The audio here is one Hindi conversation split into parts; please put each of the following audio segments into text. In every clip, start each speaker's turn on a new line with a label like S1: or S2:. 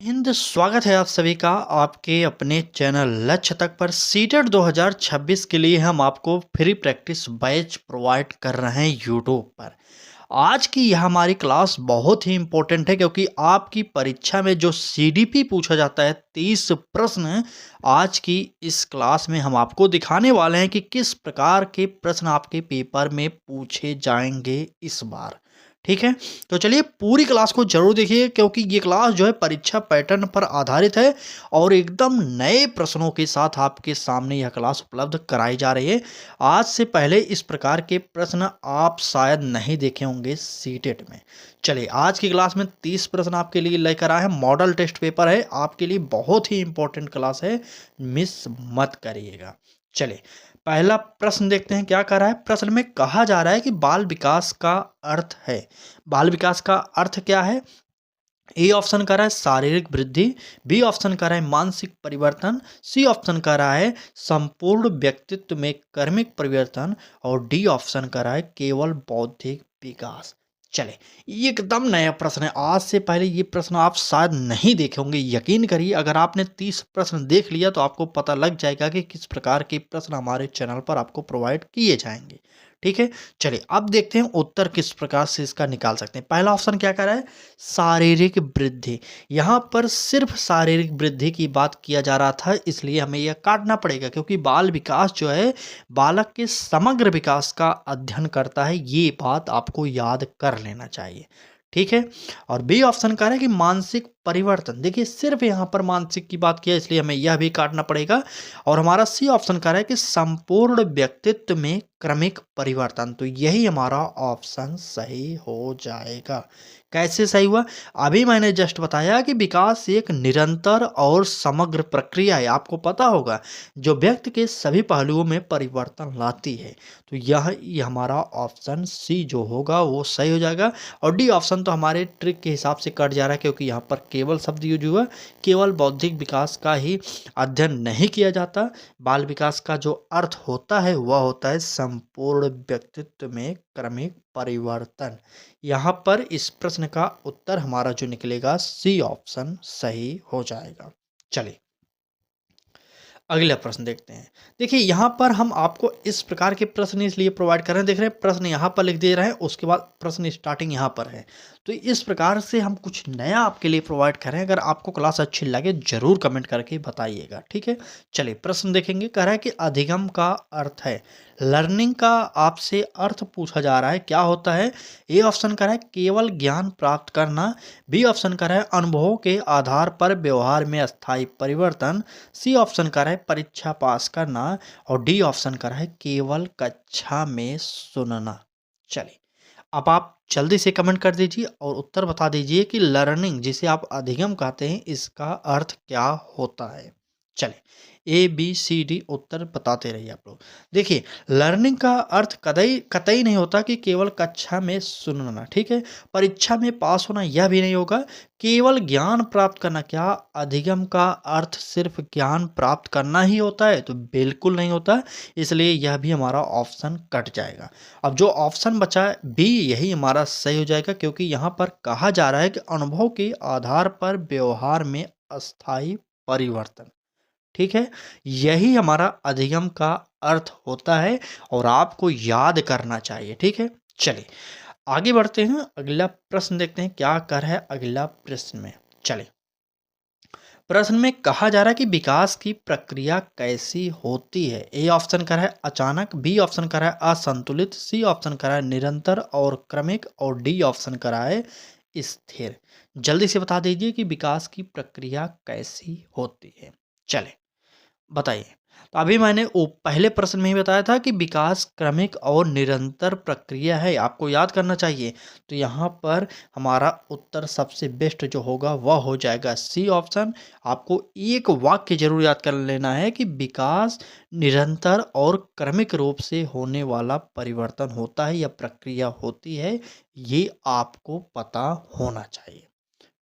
S1: हिंद स्वागत है आप सभी का आपके अपने चैनल लक्ष्य तक पर सीटेट 2026 के लिए हम आपको फ्री प्रैक्टिस बैच प्रोवाइड कर रहे हैं यूट्यूब पर। आज की यह हमारी क्लास बहुत ही इम्पोर्टेंट है क्योंकि आपकी परीक्षा में जो सीडीपी पूछा जाता है 30 प्रश्न आज की इस क्लास में हम आपको दिखाने वाले हैं कि किस प्रकार के प्रश्न आपके पेपर में पूछे जाएंगे इस बार। ठीक है, तो चलिए पूरी क्लास को जरूर देखिए क्योंकि ये क्लास जो है परीक्षा पैटर्न पर आधारित है और एकदम नए प्रश्नों के साथ आपके सामने यह क्लास उपलब्ध कराई जा रही है। आज से पहले इस प्रकार के प्रश्न आप शायद नहीं देखे होंगे सीटेट में। चलिए आज की क्लास में 30 प्रश्न आपके लिए लेकर आए हैं। मॉडल टेस्ट पेपर है, आपके लिए बहुत ही इंपॉर्टेंट क्लास है, मिस मत करिएगा। चलिए पहला प्रश्न देखते हैं क्या कर रहा है। प्रश्न में कहा जा रहा है कि बाल विकास का अर्थ है। बाल विकास का अर्थ क्या है? ए ऑप्शन कर रहा है शारीरिक वृद्धि, बी ऑप्शन कर रहा है मानसिक परिवर्तन, सी ऑप्शन कर रहा है संपूर्ण व्यक्तित्व में कर्मिक परिवर्तन और डी ऑप्शन कर रहा है केवल बौद्धिक विकास। चले, ये एकदम नया प्रश्न है, आज से पहले ये प्रश्न आप शायद नहीं देखे होंगे। यकीन करिए अगर आपने 30 प्रश्न देख लिया तो आपको पता लग जाएगा कि किस प्रकार के प्रश्न हमारे चैनल पर आपको प्रोवाइड किए जाएंगे। ठीक है, चलिए अब देखते हैं उत्तर किस प्रकार से इसका निकाल सकते हैं। पहला ऑप्शन क्या कर रहा है? शारीरिक वृद्धि। यहाँ पर सिर्फ शारीरिक वृद्धि की बात किया जा रहा था, इसलिए हमें यह काटना पड़ेगा क्योंकि बाल विकास जो है बालक के समग्र विकास का अध्ययन करता है, ये बात आपको याद कर लेना चाहिए। ठीक है, और बी ऑप्शन कह रहा है कि मानसिक परिवर्तन। देखिए सिर्फ यहाँ पर मानसिक की बात किया इसलिए हमें यह भी काटना पड़ेगा। और हमारा सी ऑप्शन कह रहा है कि संपूर्ण व्यक्तित्व में क्रमिक परिवर्तन, तो यही हमारा ऑप्शन सही हो जाएगा। कैसे सही हुआ? अभी मैंने जस्ट बताया कि विकास एक निरंतर और समग्र प्रक्रिया है, आपको पता होगा, जो व्यक्ति के सभी पहलुओं में परिवर्तन लाती है। तो ये हमारा ऑप्शन सी जो होगा वो सही हो जाएगा। और डी ऑप्शन तो हमारे ट्रिक के हिसाब से कट जा रहा है क्योंकि यहाँ पर केवल शब्द यूज हुआ। केवल बौद्धिक विकास का ही अध्ययन नहीं किया जाता, बाल विकास का जो अर्थ होता है वह होता है संपूर्ण व्यक्तित्व में क्रमिक परिवर्तन। यहाँ पर इस प्रश्न का उत्तर हमारा जो निकलेगा सी ऑप्शन सही हो जाएगा। चलिए अगला प्रश्न देखते हैं। देखिए यहाँ पर हम आपको इस प्रकार के प्रश्न इसलिए प्रोवाइड कर रहे हैं, देख रहे हैं प्रश्न यहाँ पर लिख दे रहे हैं, उसके बाद प्रश्न स्टार्टिंग यहाँ पर है। तो इस प्रकार से हम कुछ नया आपके लिए प्रोवाइड कर रहे हैं। अगर आपको क्लास अच्छी लगे जरूर कमेंट करके बताइएगा। ठीक है, चलिए प्रश्न देखेंगे। कह रहा है कि अधिगम का अर्थ है। लर्निंग का आपसे अर्थ पूछा जा रहा है, क्या होता है? ए ऑप्शन कर रहा है केवल ज्ञान प्राप्त करना, बी ऑप्शन कर रहा है अनुभवों के आधार पर व्यवहार में अस्थायी परिवर्तन, सी ऑप्शन कर रहा है परीक्षा पास करना और डी ऑप्शन कर रहा है केवल कक्षा में सुनना। चलिए अब आप जल्दी से कमेंट कर दीजिए और उत्तर बता दीजिए कि लर्निंग जिसे आप अधिगम कहते हैं इसका अर्थ क्या होता है। चलिए ए बी सी डी उत्तर बताते रहिए आप लोग। देखिए लर्निंग का अर्थ कतई कतई नहीं होता कि केवल कक्षा में सुनना। ठीक है, परीक्षा में पास होना यह भी नहीं होगा। केवल ज्ञान प्राप्त करना, क्या अधिगम का अर्थ सिर्फ ज्ञान प्राप्त करना ही होता है? तो बिल्कुल नहीं होता, इसलिए यह भी हमारा ऑप्शन कट जाएगा। अब जो ऑप्शन बचा है बी, यही हमारा सही हो जाएगा क्योंकि यहाँ पर कहा जा रहा है कि अनुभव के आधार पर व्यवहार में अस्थायी परिवर्तन। ठीक है, यही हमारा अधिगम का अर्थ होता है और आपको याद करना चाहिए। ठीक है, चलिए आगे बढ़ते हैं। अगला प्रश्न देखते हैं क्या कर है अगला प्रश्न में। चलिए प्रश्न में कहा जा रहा है कि विकास की प्रक्रिया कैसी होती है। ए ऑप्शन कर है अचानक, बी ऑप्शन कर है असंतुलित, सी ऑप्शन कर है निरंतर और क्रमिक और डी ऑप्शन कर है स्थिर। जल्दी से बता दीजिए कि विकास की प्रक्रिया कैसी होती है। चले बताइए। तो अभी मैंने पहले प्रश्न में ही बताया था कि विकास क्रमिक और निरंतर प्रक्रिया है, आपको याद करना चाहिए। तो यहाँ पर हमारा उत्तर सबसे बेस्ट जो होगा वह हो जाएगा सी ऑप्शन। आपको एक वाक्य जरूर याद कर लेना है कि विकास निरंतर और क्रमिक रूप से होने वाला परिवर्तन होता है या प्रक्रिया होती है, ये आपको पता होना चाहिए।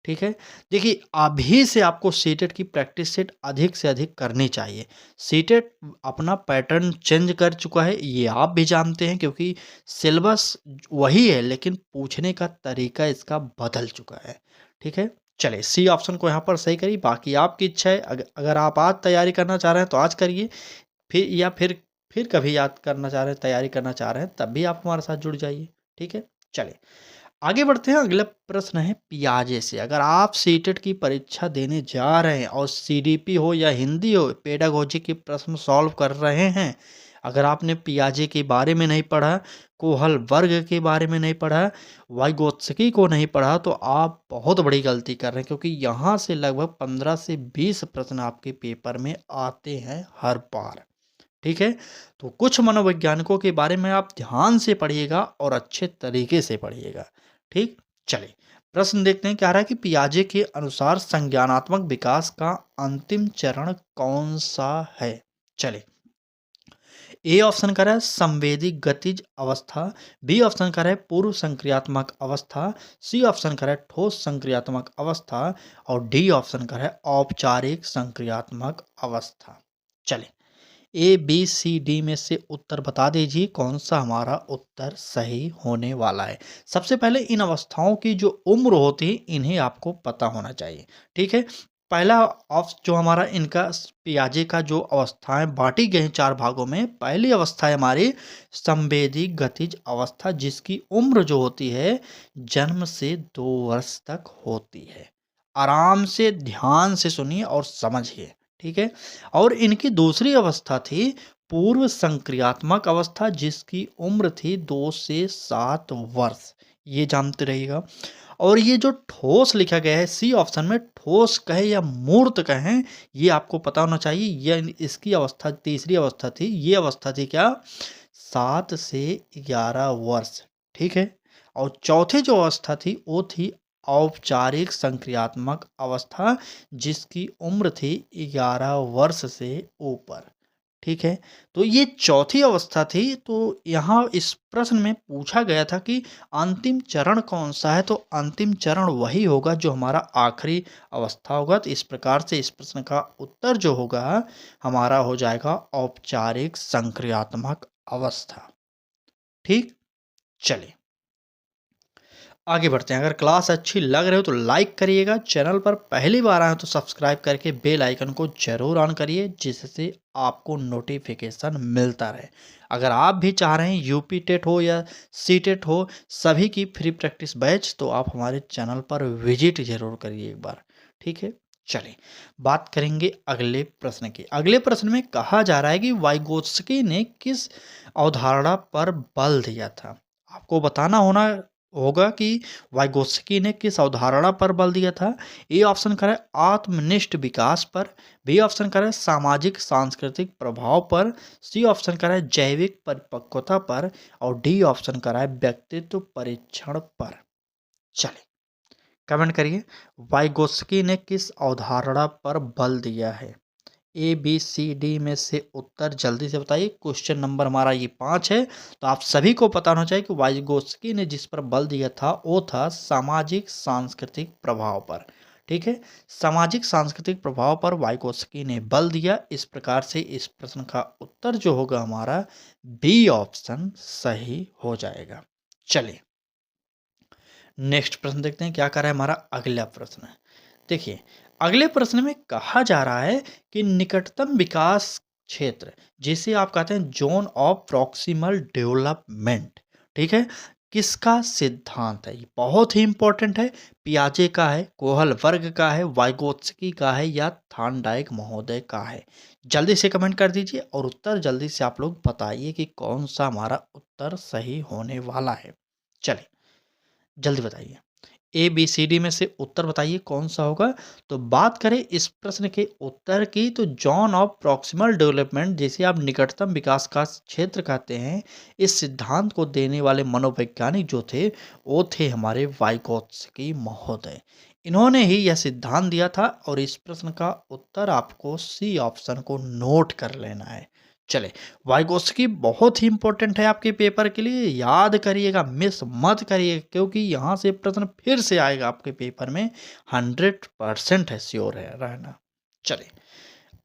S1: ठीक है, देखिए अभी से आपको सीटेट की प्रैक्टिस सेट अधिक से अधिक करनी चाहिए। सीटेट अपना पैटर्न चेंज कर चुका है, ये आप भी जानते हैं क्योंकि सिलेबस वही है लेकिन पूछने का तरीका इसका बदल चुका है। ठीक है, चलिए सी ऑप्शन को यहाँ पर सही करिए, बाकी आपकी इच्छा है। अगर आप आज तैयारी करना चाह रहे हैं तो आज करिए, फिर कभी याद करना चाह रहे हैं, तैयारी करना चाह रहे हैं, तब भी आप हमारे साथ जुड़ जाइए। ठीक है, चलिए आगे बढ़ते हैं। अगला प्रश्न है पियाजे से। अगर आप सीटेट की परीक्षा देने जा रहे हैं और सीडीपी हो या हिंदी हो, पेडागोजी के प्रश्न सॉल्व कर रहे हैं, अगर आपने पियाजे के बारे में नहीं पढ़ा, कोहल वर्ग के बारे में नहीं पढ़ा, वाइगोत्स्की को नहीं पढ़ा, तो आप बहुत बड़ी गलती कर रहे हैं, क्योंकि यहाँ से लगभग 15 से 20 प्रश्न आपके पेपर में आते हैं हर बार। ठीक है, तो कुछ मनोवैज्ञानिकों के बारे में आप ध्यान से पढ़िएगा और अच्छे तरीके से पढ़िएगा। ठीक, चलिए प्रश्न देखते हैं क्या रहा है कि पियाजे के अनुसार संज्ञानात्मक विकास का अंतिम चरण कौन सा है। चलिए ए ऑप्शन कर रहा है संवेदी गतिज अवस्था, बी ऑप्शन कर रहा है पूर्व संक्रियात्मक अवस्था, सी ऑप्शन कर रहा है ठोस संक्रियात्मक अवस्था और डी ऑप्शन कर रहा है औपचारिक संक्रियात्मक अवस्था। चलिए ए बी सी डी में से उत्तर बता दीजिए कौन सा हमारा उत्तर सही होने वाला है। सबसे पहले इन अवस्थाओं की जो उम्र होती है इन्हें आपको पता होना चाहिए। ठीक है, पहला जो हमारा इनका पियाजे का जो अवस्थाएं बांटी गई हैं 4 भागों में, पहली अवस्था है हमारी संवेदी गतिज अवस्था, जिसकी उम्र जो होती है जन्म से 2 वर्ष तक होती है। आराम से ध्यान से सुनिए और समझिए। ठीक है, और इनकी दूसरी अवस्था थी पूर्व संक्रियात्मक अवस्था, जिसकी उम्र थी 2 से 7 वर्ष, ये जानते रहिएगा। और ये जो ठोस लिखा गया है सी ऑप्शन में, ठोस कहे या मूर्त कहें, ये आपको पता होना चाहिए। ये इसकी अवस्था तीसरी अवस्था थी, ये अवस्था थी क्या 7 से 11 वर्ष। ठीक है, और चौथी जो अवस्था थी वो थी औपचारिक संक्रियात्मक अवस्था, जिसकी उम्र थी 11 वर्ष से ऊपर। ठीक है, तो ये चौथी अवस्था थी। तो यहाँ इस प्रश्न में पूछा गया था कि अंतिम चरण कौन सा है, तो अंतिम चरण वही होगा जो हमारा आखिरी अवस्था होगा। तो इस प्रकार से इस प्रश्न का उत्तर जो होगा हमारा हो जाएगा औपचारिक संक्रियात्मक अवस्था। ठीक, चलिए आगे बढ़ते हैं। अगर क्लास अच्छी लग रही हो तो लाइक करिएगा, चैनल पर पहली बार आए तो सब्सक्राइब करके बेल आइकन को जरूर ऑन करिए, जिससे आपको नोटिफिकेशन मिलता रहे। अगर आप भी चाह रहे हैं यूपी टेट हो या सी टेट हो, सभी की फ्री प्रैक्टिस बैच, तो आप हमारे चैनल पर विजिट जरूर करिए एक बार। ठीक है, चलिए बात करेंगे अगले प्रश्न की। अगले प्रश्न में कहा जा रहा है कि वाइगोत्स्की ने किस अवधारणा पर बल दिया था। आपको बताना होगा कि वाइगोत्स्की ने किस अवधारणा पर बल दिया था। ए ऑप्शन करें आत्मनिष्ठ विकास पर, बी ऑप्शन करें सामाजिक सांस्कृतिक प्रभाव पर, सी ऑप्शन करें जैविक परिपक्वता पर और डी ऑप्शन करें व्यक्तित्व परीक्षण पर। चलिए कमेंट करिए वाइगोत्स्की ने किस अवधारणा पर बल दिया है। ए बी सी डी में से उत्तर जल्दी से बताइए। क्वेश्चन नंबर हमारा ये 5 है, तो आप सभी को पता होना चाहिए कि वाइगोत्स्की ने जिस पर बल दिया था वो था सामाजिक सांस्कृतिक प्रभाव पर। ठीक है, सामाजिक सांस्कृतिक प्रभाव पर वाइगोत्स्की ने बल दिया। इस प्रकार से इस प्रश्न का उत्तर जो होगा हमारा बी ऑप्शन सही हो जाएगा। चलिए नेक्स्ट प्रश्न देखते हैं क्या कर रहा है हमारा अगला प्रश्न। देखिए अगले प्रश्न में कहा जा रहा है कि निकटतम विकास क्षेत्र, जिसे आप कहते हैं जोन ऑफ प्रॉक्सिमल डेवलपमेंट, ठीक है, किसका सिद्धांत है। ये बहुत ही इंपॉर्टेंट है। पियाजे का है, कोहल वर्ग का है, वाइगोत्स्की का है या थार्नडाइक महोदय का है। जल्दी से कमेंट कर दीजिए और उत्तर जल्दी से आप लोग बताइए कि कौन सा हमारा उत्तर सही होने वाला है। चलिए जल्दी बताइए, ए बी सी डी में से उत्तर बताइए कौन सा होगा। तो बात करें इस प्रश्न के उत्तर की, तो जॉन ऑफ प्रॉक्सिमल डेवलपमेंट, जिसे आप निकटतम विकास का क्षेत्र कहते हैं, इस सिद्धांत को देने वाले मनोवैज्ञानिक जो थे वो थे हमारे वाइगोत्स्की महोदय। इन्होंने ही यह सिद्धांत दिया था और इस प्रश्न का उत्तर आपको सी ऑप्शन को नोट कर लेना है। चले वाइगोत्स्की बहुत ही इंपॉर्टेंट है आपके पेपर के लिए, याद करिएगा, मिस मत करिए, क्योंकि यहाँ से प्रश्न फिर से आएगा आपके पेपर में, 100% है, श्योर है रहना। चलिए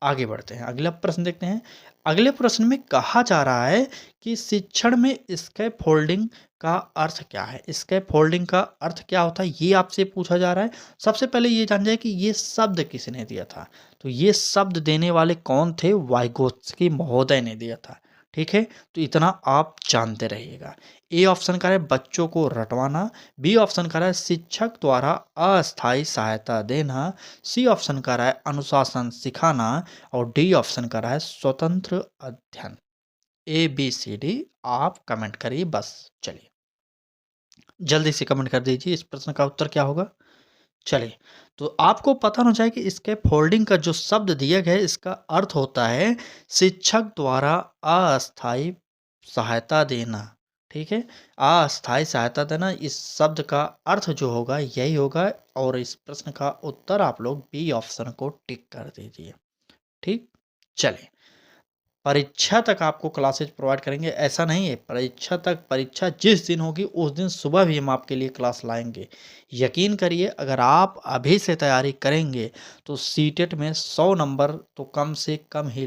S1: आगे बढ़ते हैं, अगला प्रश्न देखते हैं। अगले प्रश्न में कहा जा रहा है कि शिक्षण में स्कैफोल्डिंग का अर्थ क्या है? स्कैफोल्डिंग का अर्थ क्या होता है, ये आपसे पूछा जा रहा है। सबसे पहले ये जान जाए कि ये शब्द किसने दिया था। तो ये शब्द देने वाले कौन थे? वाइगोत्स्की महोदय ने दिया था। ठीक है, तो इतना आप जानते रहिएगा। ए ऑप्शन का है बच्चों को रटवाना, बी ऑप्शन का है शिक्षक द्वारा अस्थायी सहायता देना, सी ऑप्शन का है अनुशासन सिखाना और डी ऑप्शन का है स्वतंत्र अध्ययन। ए बी सी डी आप कमेंट करिए बस। चलिए जल्दी से कमेंट कर दीजिए, इस प्रश्न का उत्तर क्या होगा। चलिए, तो आपको पता होना चाहिए कि इसके फोल्डिंग का जो शब्द दिया गया है इसका अर्थ होता है शिक्षक द्वारा अस्थायी सहायता देना। ठीक है, अस्थायी सहायता देना, इस शब्द का अर्थ जो होगा यही होगा। और इस प्रश्न का उत्तर आप लोग बी ऑप्शन को टिक कर दीजिए। ठीक, चलिए परीक्षा तक आपको क्लासेज प्रोवाइड करेंगे, ऐसा नहीं है। परीक्षा तक, परीक्षा जिस दिन होगी उस दिन सुबह भी हम आपके लिए क्लास लाएंगे। यकीन करिए, अगर आप अभी से तैयारी करेंगे तो सीटेट में 100 नंबर तो कम से कम ही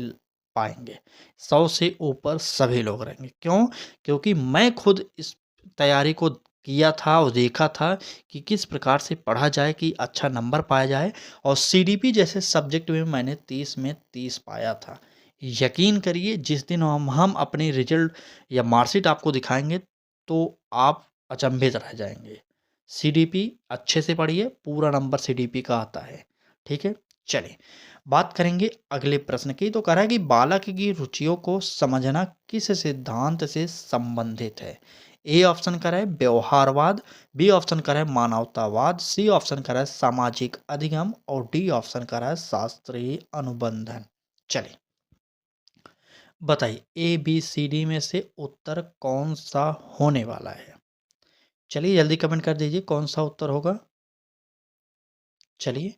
S1: पाएंगे। 100 से ऊपर सभी लोग रहेंगे। क्यों? क्योंकि मैं खुद इस तैयारी को किया था और देखा था कि किस प्रकार से पढ़ा जाए कि अच्छा नंबर पाया जाए। और सीडीपी जैसे सब्जेक्ट में मैंने 30 में 30 पाया था। यकीन करिए, जिस दिन हम अपनी रिजल्ट या मार्कशीट आपको दिखाएंगे तो आप अचंभित रह जाएंगे। सीडीपी अच्छे से पढ़िए, पूरा नंबर सीडीपी का आता है। ठीक है, चलिए बात करेंगे अगले प्रश्न की। तो कह रहा है कि बालक की रुचियों को समझना किस सिद्धांत से संबंधित है। ए ऑप्शन कर है व्यवहारवाद, बी ऑप्शन कर है मानवतावाद, सी ऑप्शन कर है सामाजिक अधिगम और डी ऑप्शन कर है शास्त्रीय अनुबंधन। चलिए बताइए, ए बी सी डी में से उत्तर कौन सा होने वाला है। चलिए जल्दी कमेंट कर दीजिए कौन सा उत्तर होगा। चलिए,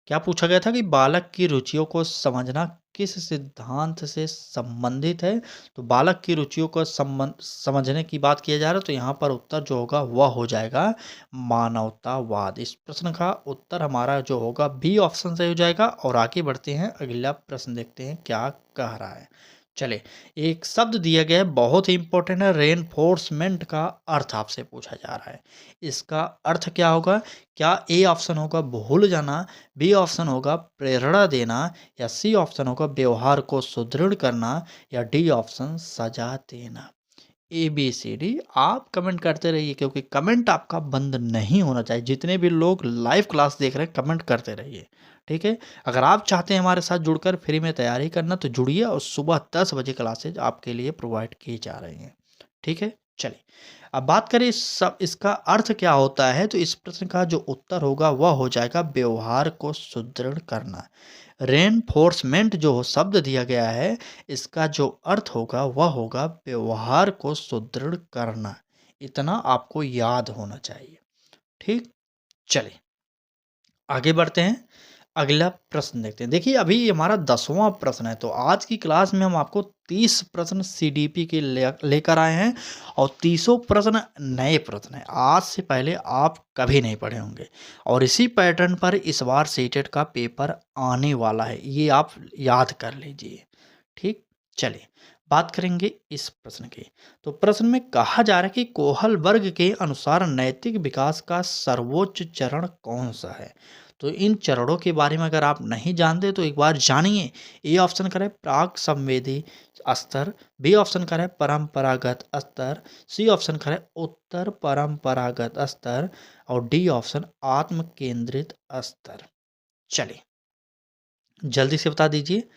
S1: क्या पूछा गया था कि बालक की रुचियों को समझना किस सिद्धांत से संबंधित है। तो बालक की रुचियों को समझने की बात किया जा रहा है, तो यहाँ पर उत्तर जो होगा वह हो जाएगा मानवतावाद। इस प्रश्न का उत्तर हमारा जो होगा बी ऑप्शन से हो जाएगा। और आगे बढ़ते हैं, अगला प्रश्न देखते हैं क्या कह रहा है। चले, एक शब्द दिया गया है, बहुत ही इंपॉर्टेंट है, रेनफोर्समेंट का अर्थ आपसे पूछा जा रहा है। इसका अर्थ क्या होगा? क्या ए ऑप्शन होगा भूल जाना, बी ऑप्शन होगा प्रेरणा देना, या सी ऑप्शन होगा व्यवहार को सुदृढ़ करना, या डी ऑप्शन सजा देना। ए बी सी डी आप कमेंट करते रहिए, क्योंकि कमेंट आपका बंद नहीं होना चाहिए। जितने भी लोग लाइव क्लास देख रहे हैं कमेंट करते रहिए। ठीक है, अगर आप चाहते हैं हमारे साथ जुड़कर फ्री में तैयारी करना तो जुड़िए, और सुबह 10 बजे क्लासेज आपके लिए प्रोवाइड की जा रही हैं। ठीक है, चलिए अब बात करें इसका अर्थ क्या होता है। तो इस प्रश्न का जो उत्तर होगा वह हो जाएगा व्यवहार को सुदृढ़ करना। रेनफोर्समेंट जो शब्द दिया गया है, इसका जो अर्थ होगा वह होगा व्यवहार को सुदृढ़ करना। इतना आपको याद होना चाहिए। ठीक, चलिए आगे बढ़ते हैं, अगला प्रश्न देखते हैं। देखिए अभी ये हमारा 10वां प्रश्न है। तो आज की क्लास में हम आपको 30 प्रश्न सीडीपी के लेकर आए हैं, और 30 प्रश्न नए प्रश्न हैं, आज से पहले आप कभी नहीं पढ़े होंगे। और इसी पैटर्न पर इस बार सीटेट का पेपर आने वाला है, ये आप याद कर लीजिए। ठीक, चलिए बात करेंगे इस प्रश्न की। तो प्रश्न में कहा जा रहा है कि कोहल वर्ग के अनुसार नैतिक विकास का सर्वोच्च चरण कौन सा है। तो इन चरणों के बारे में अगर आप नहीं जानते तो एक बार जानिए। ए ऑप्शन करें प्राक संवेदी स्तर, बी ऑप्शन करें परंपरागत स्तर, सी ऑप्शन करें उत्तर परंपरागत स्तर, और डी ऑप्शन आत्म केंद्रित स्तर। चलिए जल्दी से बता दीजिए,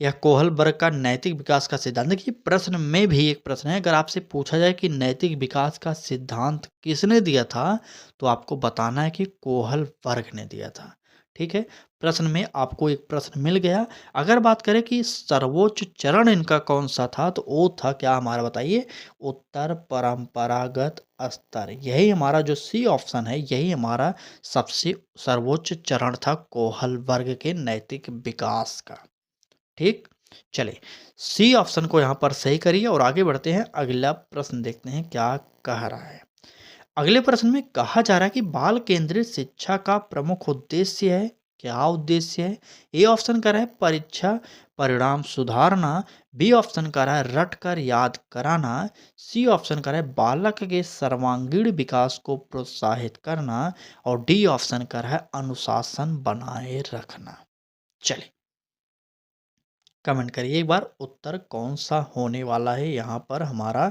S1: यह कोहल वर्ग का नैतिक विकास का सिद्धांत। देखिए प्रश्न में भी एक प्रश्न है, अगर आपसे पूछा जाए कि नैतिक विकास का सिद्धांत किसने दिया था, तो आपको बताना है कि कोहल वर्ग ने दिया था। ठीक है, प्रश्न में आपको एक प्रश्न मिल गया। अगर बात करें कि सर्वोच्च चरण इनका कौन सा था, तो वो था क्या हमारा, बताइए, उत्तर परंपरागत स्तर। यही हमारा जो सी ऑप्शन है, यही हमारा सबसे सर्वोच्च चरण था कोहल वर्ग के नैतिक विकास का। ठीक, चलिए सी ऑप्शन को यहाँ पर सही करिए और आगे बढ़ते हैं, अगला प्रश्न देखते हैं क्या कह रहा है। अगले प्रश्न में कहा जा रहा है कि बाल केंद्रित शिक्षा का प्रमुख उद्देश्य है क्या उद्देश्य है? ए ऑप्शन कह रहा है परीक्षा परिणाम सुधारना, बी ऑप्शन कह रहा है रट कर याद कराना, सी ऑप्शन कह रहा है बालक के सर्वांगीण विकास को प्रोत्साहित करना और डी ऑप्शन कह रहा है अनुशासन बनाए रखना। चलिए कमेंट करिए एक बार उत्तर कौन सा होने वाला है यहाँ पर हमारा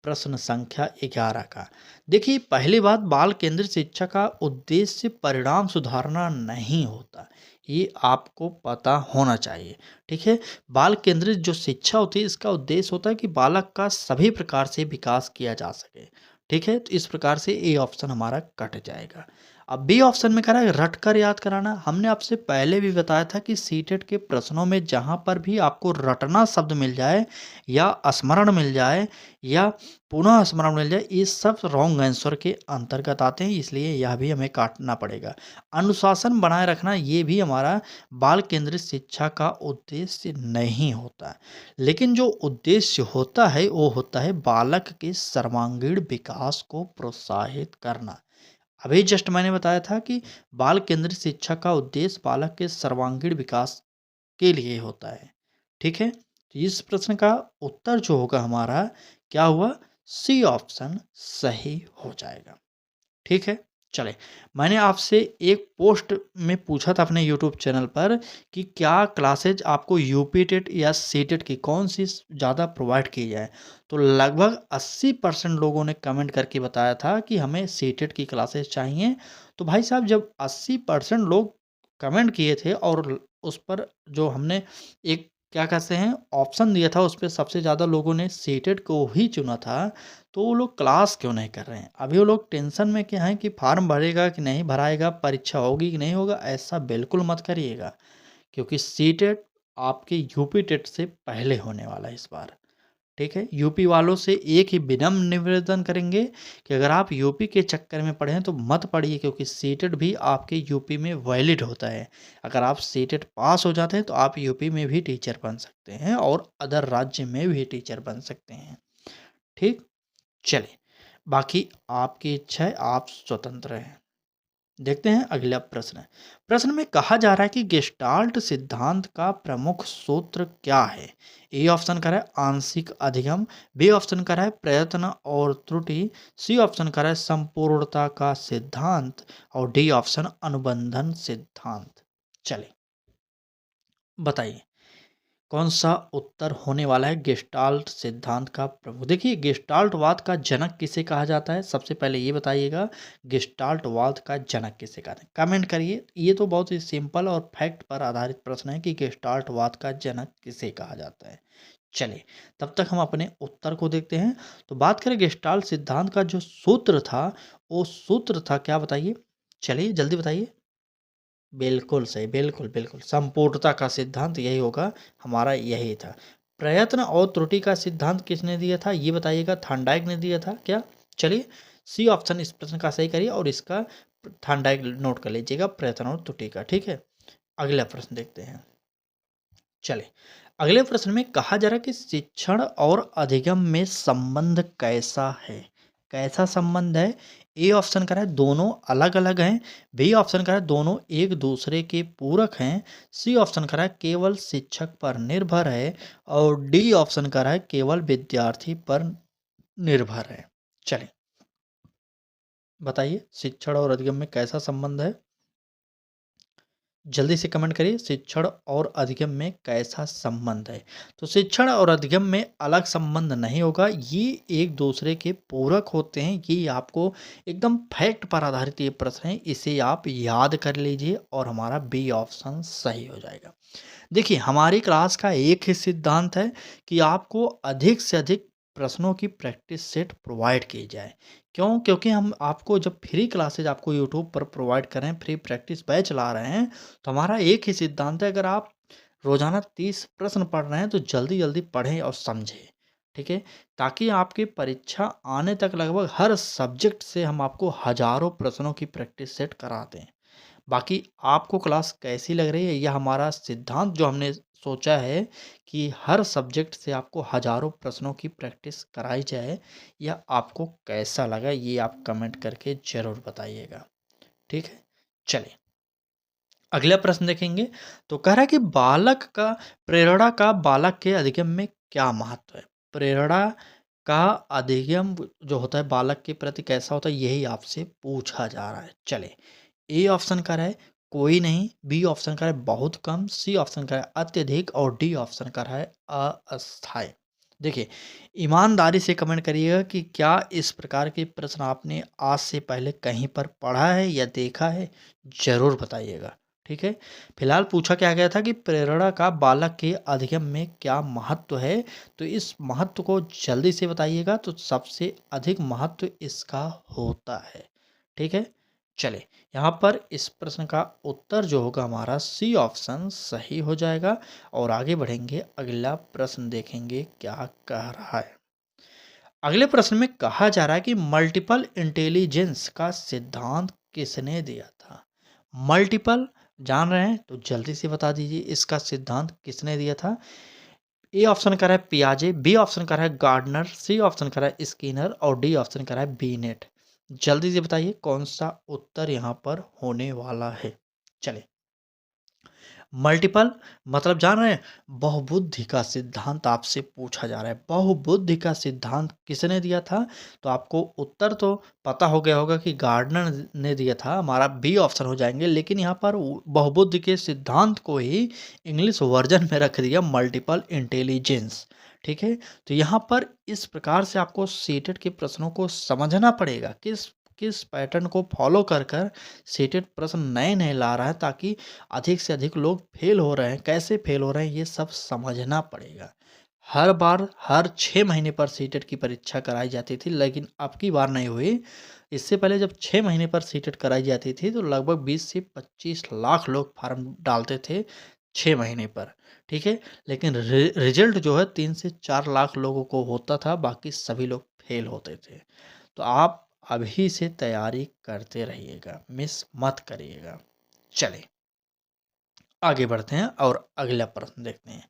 S1: प्रश्न संख्या 11 का। देखिए पहली बात, बाल केंद्रित शिक्षा का उद्देश्य परिणाम सुधारना नहीं होता, ये आपको पता होना चाहिए। ठीक है, बाल केंद्रित जो शिक्षा होती है इसका उद्देश्य होता है कि बालक का सभी प्रकार से विकास किया जा सके। ठीक है, तो इस प्रकार से ए ऑप्शन हमारा कट जाएगा। अब बी ऑप्शन में कह रहा है रट कर याद कराना। हमने आपसे पहले भी बताया था कि सीटेट के प्रश्नों में जहाँ पर भी आपको रटना शब्द मिल जाए या स्मरण मिल जाए या पुनः स्मरण मिल जाए, ये सब रॉन्ग आंसर के अंतर्गत आते हैं, इसलिए यह भी हमें काटना पड़ेगा। अनुशासन बनाए रखना ये भी हमारा बाल केंद्रित शिक्षा का उद्देश्य नहीं होता, लेकिन जो उद्देश्य होता है वो होता है बालक के सर्वांगीण विकास को प्रोत्साहित करना। अभी जस्ट मैंने बताया था कि बाल केंद्रित शिक्षा का उद्देश्य बालक के सर्वांगीण विकास के लिए होता है। ठीक है, तो इस प्रश्न का उत्तर जो होगा हमारा क्या हुआ, सी ऑप्शन सही हो जाएगा। ठीक है, चले मैंने आपसे एक पोस्ट में पूछा था अपने यूट्यूब चैनल पर कि क्या क्लासेज आपको यूपी टेट या सी टेट की कौन सी ज़्यादा प्रोवाइड की जाए, तो लगभग 80% लोगों ने कमेंट करके बताया था कि हमें सी टेट की क्लासेज चाहिए। तो भाई साहब जब 80% लोग कमेंट किए थे और उस पर जो हमने एक क्या कहते हैं ऑप्शन दिया था, उस पे सबसे ज़्यादा लोगों ने सी टेट को ही चुना था, तो वो लोग क्लास क्यों नहीं कर रहे हैं? अभी वो लोग टेंशन में क्या हैं कि फॉर्म भरेगा कि नहीं भराएगा, परीक्षा होगी कि नहीं होगा, ऐसा बिल्कुल मत करिएगा, क्योंकि सीटेट आपके यूपी टेट से पहले होने वाला है इस बार। ठीक है, यूपी वालों से एक ही विनम्र निवेदन करेंगे कि अगर आप यूपी के चक्कर में पढ़ें तो मत पढ़िए, क्योंकि सीटेट भी आपके यूपी में वैलिड होता है। अगर आप सीटेट पास हो जाते हैं तो आप यूपी में भी टीचर बन सकते हैं और अदर राज्य में भी टीचर बन सकते हैं। ठीक, चलिए बाकी आपकी इच्छा है, आप स्वतंत्र हैं। देखते हैं अगला प्रश्न। प्रश्न में कहा जा रहा है कि गेस्टाल्ट सिद्धांत का प्रमुख सूत्र क्या है? ए ऑप्शन कर रहा है आंशिक अधिगम, बी ऑप्शन कर रहा है प्रयत्न और त्रुटि, सी ऑप्शन कर रहा है संपूर्णता का सिद्धांत और डी ऑप्शन अनुबंधन सिद्धांत। चलिए बताइए कौन सा उत्तर होने वाला है गेस्टाल्ट सिद्धांत का प्रमुख। देखिए गेस्टाल्टवाद का जनक किसे कहा जाता है, सबसे पहले ये बताइएगा गेस्टाल्टवाद का जनक किसे कहते हैं, कमेंट करिए। ये तो बहुत ही सिंपल और फैक्ट पर आधारित प्रश्न है कि गेस्टाल्टवाद का जनक किसे कहा जाता है। चलिए तब तक हम अपने उत्तर को देखते हैं। तो बात करें गेस्टाल्ट सिद्धांत का जो सूत्र था, वो सूत्र था क्या बताइए, चलिए जल्दी बताइए। बिल्कुल सही, बिल्कुल, बिल्कुल। संपूर्णता का सिद्धांत यही होगा, हमारा यही था। प्रयत्न और त्रुटि का सिद्धांत किसने दिया था, ये बताइएगा, थॉर्नडाइक ने दिया था क्या? चलिए, सी ऑप्शन इस प्रश्न का सही करिए और इसका थॉर्नडाइक नोट कर लीजिएगा, प्रयत्न और त्रुटि का, ठीक है? अगला प्रश्न देखते हैं। चलिए, अगले प्रश्न में कहा जा रहा है कि शिक्षण और अधिगम में संबंध कैसा है? कैसा संबंध है? ए ऑप्शन कह रहा है दोनों अलग-अलग हैं, बी ऑप्शन कह रहा है दोनों एक दूसरे के पूरक हैं, सी ऑप्शन कह रहा है केवल शिक्षक पर निर्भर है और डी ऑप्शन कह रहा है केवल विद्यार्थी पर निर्भर है। चलिए, बताइए शिक्षण और अधिगम में कैसा संबंध है? जल्दी से कमेंट करिए शिक्षण और अधिगम में कैसा संबंध है। तो शिक्षण और अधिगम में अलग संबंध नहीं होगा, ये एक दूसरे के पूरक होते हैं। ये आपको एकदम फैक्ट पर आधारित ये प्रश्न है, इसे आप याद कर लीजिए और हमारा बी ऑप्शन सही हो जाएगा। देखिए हमारी क्लास का एक ही सिद्धांत है कि आपको अधिक से अधिक प्रश्नों की प्रैक्टिस सेट प्रोवाइड की जाए। क्यों? क्योंकि हम आपको जब फ्री क्लासेज आपको यूट्यूब पर प्रोवाइड कर रहे हैं, फ्री प्रैक्टिस बैच ला रहे हैं, तो हमारा एक ही सिद्धांत है, अगर आप रोज़ाना 30 प्रश्न पढ़ रहे हैं तो जल्दी-जल्दी पढ़ें और समझें। ठीक है? ताकि आपकी परीक्षा आने तक लगभग हर सब्जेक्ट से हम आपको हज़ारों प्रश्नों की प्रैक्टिस सेट करा दें। बाकी आपको क्लास कैसी लग रही है, यह हमारा सिद्धांत जो हमने सोचा है कि हर सब्जेक्ट से आपको हज़ारों प्रश्नों की प्रैक्टिस कराई जाए, यह आपको कैसा लगा ये आप कमेंट करके ज़रूर बताइएगा। ठीक है? चलिए अगला प्रश्न देखेंगे तो कह रहा है कि बालक का प्रेरणा का बालक के अधिगम में क्या महत्व है? प्रेरणा का अधिगम जो होता है बालक के प्रति कैसा होता है यही आपसे पूछा जा रहा है। चले ए ऑप्शन का है कोई नहीं, बी ऑप्शन का है बहुत कम, सी ऑप्शन का है अत्यधिक और डी ऑप्शन का है अस्थायी। देखिए, ईमानदारी से कमेंट करिएगा कि क्या इस प्रकार के प्रश्न आपने आज से पहले कहीं पर पढ़ा है या देखा है? ज़रूर बताइएगा, ठीक है? फिलहाल पूछा क्या गया था कि प्रेरणा का बालक के अधिगम में क्या महत्व है? तो इस महत्व को जल्दी से बताइएगा तो सबसे अधिक महत्व इसका होता है, ठीक है? चले यहाँ पर इस प्रश्न का उत्तर जो होगा हमारा सी ऑप्शन सही हो जाएगा और आगे बढ़ेंगे अगला प्रश्न देखेंगे क्या कह रहा है। अगले प्रश्न में कहा जा रहा है कि मल्टीपल इंटेलिजेंस का सिद्धांत किसने दिया था? मल्टीपल जान रहे हैं तो जल्दी से बता दीजिए इसका सिद्धांत किसने दिया था? ए ऑप्शन कर रहा है पियाजे, बी ऑप्शन कर रहा है गार्डनर, सी ऑप्शन कर रहा है स्किनर और डी ऑप्शन कर रहा है बीनेट। जल्दी से बताइए कौन सा उत्तर यहाँ पर होने वाला है। चलिए, मल्टीपल मतलब जान रहे हैं बहुबुद्धि का सिद्धांत आपसे पूछा जा रहा है। बहुबुद्धि का सिद्धांत किसने दिया था? तो आपको उत्तर तो पता हो गया होगा कि गार्डनर ने दिया था, हमारा बी ऑप्शन हो जाएंगे। लेकिन यहाँ पर बहुबुद्धि के सिद्धांत को ही इंग्लिश वर्जन में रख दिया मल्टीपल इंटेलिजेंस, ठीक है? तो यहाँ पर इस प्रकार से आपको सीटेट के प्रश्नों को समझना पड़ेगा किस किस पैटर्न को फॉलो कर कर सीटेट प्रश्न नए नए ला रहा है, ताकि अधिक से अधिक लोग फेल हो रहे हैं। कैसे फेल हो रहे हैं ये सब समझना पड़ेगा। हर बार हर 6 महीने पर सीटेट की परीक्षा कराई जाती थी, लेकिन अब की बार नहीं हुई। इससे पहले जब 6 महीने पर सीटेट कराई जाती थी तो लगभग 20 से 25 लाख लोग फार्म डालते थे 6 महीने पर, ठीक है? लेकिन रिजल्ट जो है 3 से 4 लाख लोगों को होता था, बाकी सभी लोग फेल होते थे। तो आप अभी से तैयारी करते रहिएगा, मिस मत करिएगा। चलिए आगे बढ़ते हैं और अगला प्रश्न देखते हैं।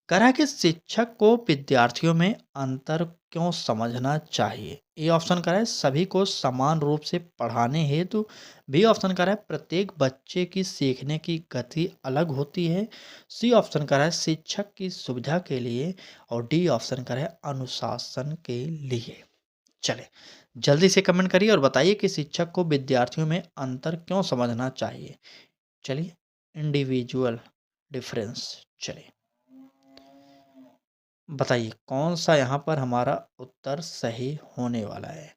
S1: करा कि शिक्षक को विद्यार्थियों में अंतर क्यों समझना चाहिए? ए ऑप्शन करा है सभी को समान रूप से पढ़ाने हेतु, बी ऑप्शन करा है प्रत्येक बच्चे की सीखने की गति अलग होती है, सी ऑप्शन करा है शिक्षक की सुविधा के लिए और डी ऑप्शन करा है अनुशासन के लिए। चले जल्दी से कमेंट करिए और बताइए कि शिक्षक को विद्यार्थियों में अंतर क्यों समझना चाहिए। चलिए, इंडिविजुअल डिफरेंस। चलिए बताइए कौन सा यहाँ पर हमारा उत्तर सही होने वाला है।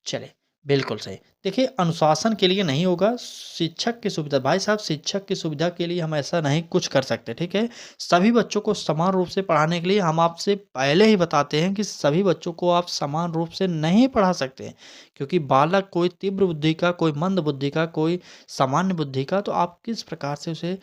S1: चले बिल्कुल सही। देखिए अनुशासन के लिए नहीं होगा, शिक्षक की सुविधा भाई साहब, शिक्षक की सुविधा के लिए हम ऐसा नहीं कुछ कर सकते, ठीक है? सभी बच्चों को समान रूप से पढ़ाने के लिए हम आपसे पहले ही बताते हैं कि सभी बच्चों को आप समान रूप से नहीं पढ़ा सकते हैं, क्योंकि बालक कोई तीव्र बुद्धि का, कोई मंद बुद्धि का, कोई सामान्य बुद्धि का, तो आप किस प्रकार से उसे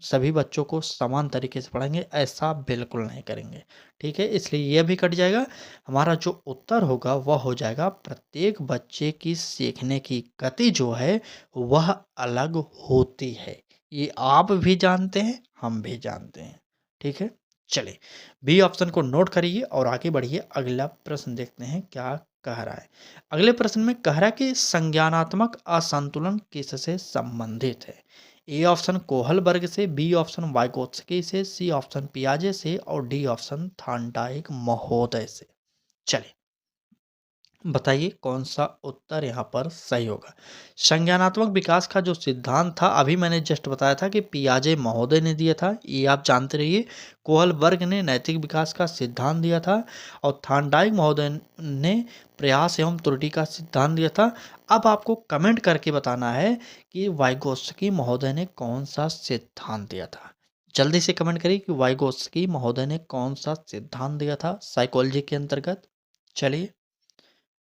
S1: सभी बच्चों को समान तरीके से पढ़ाएंगे? ऐसा बिल्कुल नहीं करेंगे, ठीक है? इसलिए यह भी कट जाएगा। हमारा जो उत्तर होगा वह हो जाएगा प्रत्येक बच्चे की सीखने की गति जो है वह अलग होती है। ये आप भी जानते हैं, हम भी जानते हैं, ठीक है? चलिए बी ऑप्शन को नोट करिए और आगे बढ़िए। अगला प्रश्न देखते हैं क्या कह रहा है। अगले प्रश्न में कह रहा है कि संज्ञानात्मक असंतुलन किससे संबंधित है? ए ऑप्शन कोहलबर्ग से, बी ऑप्शन वाइगोत्स्की से, सी ऑप्शन पियाजे से और डी ऑप्शन थार्नडाइक महोदय से। चलिए बताइए कौन सा उत्तर यहाँ पर सही होगा। संज्ञानात्मक विकास का जो सिद्धांत था अभी मैंने जस्ट बताया था कि पियाजे महोदय ने दिया था, ये आप जानते रहिए। कोहलबर्ग ने नैतिक विकास का सिद्धांत दिया था और थार्नडाइक महोदय ने प्रयास एवं त्रुटि का सिद्धांत दिया था। अब आपको कमेंट करके बताना है कि वाइगोत्स्की महोदय ने कौन सा सिद्धांत दिया था। जल्दी से कमेंट करिए कि वाइगोत्स्की महोदय ने कौन सा सिद्धांत दिया था साइकोलॉजी के अंतर्गत। चलिए